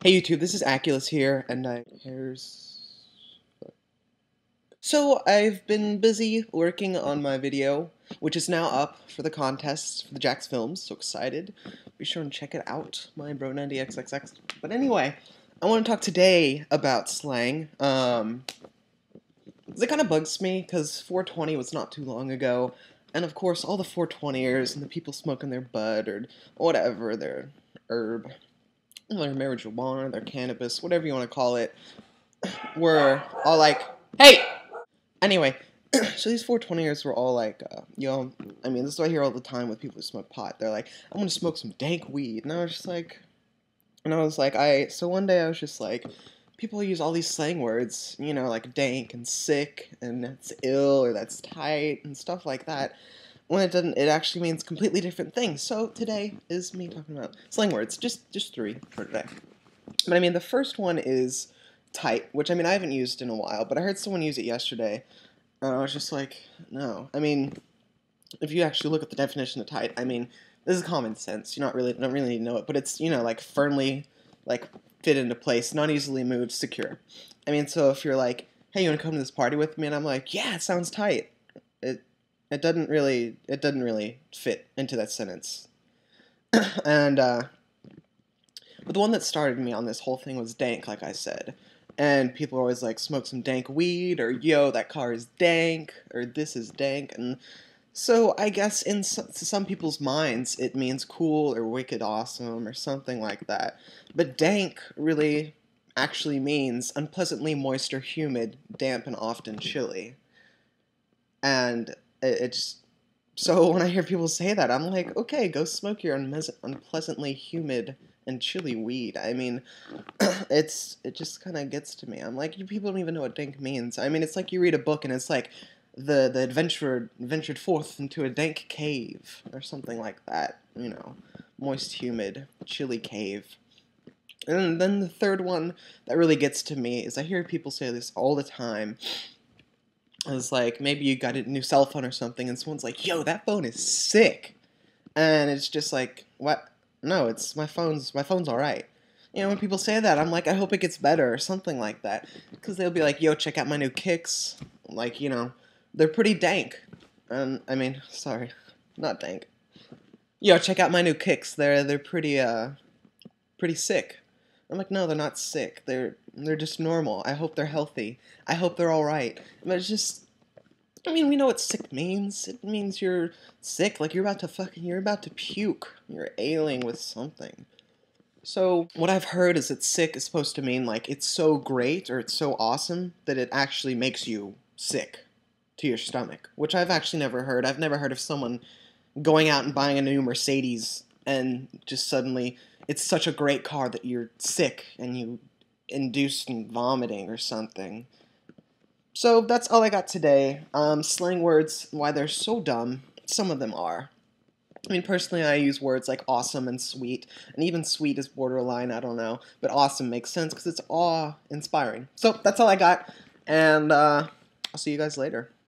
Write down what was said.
Hey YouTube, this is Aculus here, and So I've been busy working on my video, which is now up for the contest for the Jax films. So excited! Be sure and check it out, my bro90xxx. But anyway, I want to talk today about slang. It kind of bugs me because 420 was not too long ago, and of course all the 420ers and the people smoking their bud or whatever their herb, their marijuana, their cannabis, whatever you want to call it, were all like, hey! Anyway, so these 420ers were all like, I mean, this is what I hear all the time with people who smoke pot. They're like, I'm gonna smoke some dank weed. And I was just like, so one day I was just like, people use all these slang words, like dank and sick, and that's ill, or that's tight, and stuff like that. When it doesn't, it actually means completely different things. So today is me talking about slang words, just three for today. But I mean, the first one is tight, which I mean, I haven't used in a while, but I heard someone use it yesterday, and I was just like, no. I mean, if you actually look at the definition of tight, I mean, this is common sense. You don't really need to know it, but it's, like firmly, like fit into place, not easily moved, secure. I mean, so if you're like, hey, you want to come to this party with me? And I'm like, yeah, it sounds tight. It doesn't really fit into that sentence. And but the one that started me on this whole thing was dank, like I said. And people are always like, smoke some dank weed, or yo, that car is dank, or this is dank. And so I guess to some people's minds, it means cool or wicked awesome or something like that. But dank really actually means unpleasantly moist or humid, damp, and often chilly. And it's so when I hear people say that, I'm like, okay, go smoke your unpleasantly humid and chilly weed. I mean, it just kind of gets to me. I'm like, you people don't even know what dank means. I mean, it's like you read a book and it's like the adventurer ventured forth into a dank cave or something like that. Moist, humid, chilly cave. And then the third one that really gets to me is I hear people say this all the time. It's like, maybe you got a new cell phone or something, and someone's like, yo, that phone is sick. And it's just like, what? No, it's my phone's alright. When people say that, I'm like, I hope it gets better or something like that. Because they'll be like, yo, check out my new kicks. Like, they're pretty dank. And, I mean, sorry, not dank. Yo, check out my new kicks. They're pretty sick. I'm like, no, they're not sick. They're just normal. I hope they're healthy. I hope they're all right. But it's just, I mean, we know what sick means. It means you're sick, like you're about to puke. You're ailing with something. So what I've heard is that sick is supposed to mean like it's so great or it's so awesome that it actually makes you sick to your stomach, which I've actually never heard. I've never heard of someone going out and buying a new Mercedes and just suddenly it's such a great car that you're sick and you induced in vomiting or something. So that's all I got today. Slang words, why they're so dumb. Some of them are. I mean, personally, I use words like awesome and sweet, and even sweet is borderline, I don't know, but awesome makes sense because it's awe-inspiring. So that's all I got, and I'll see you guys later.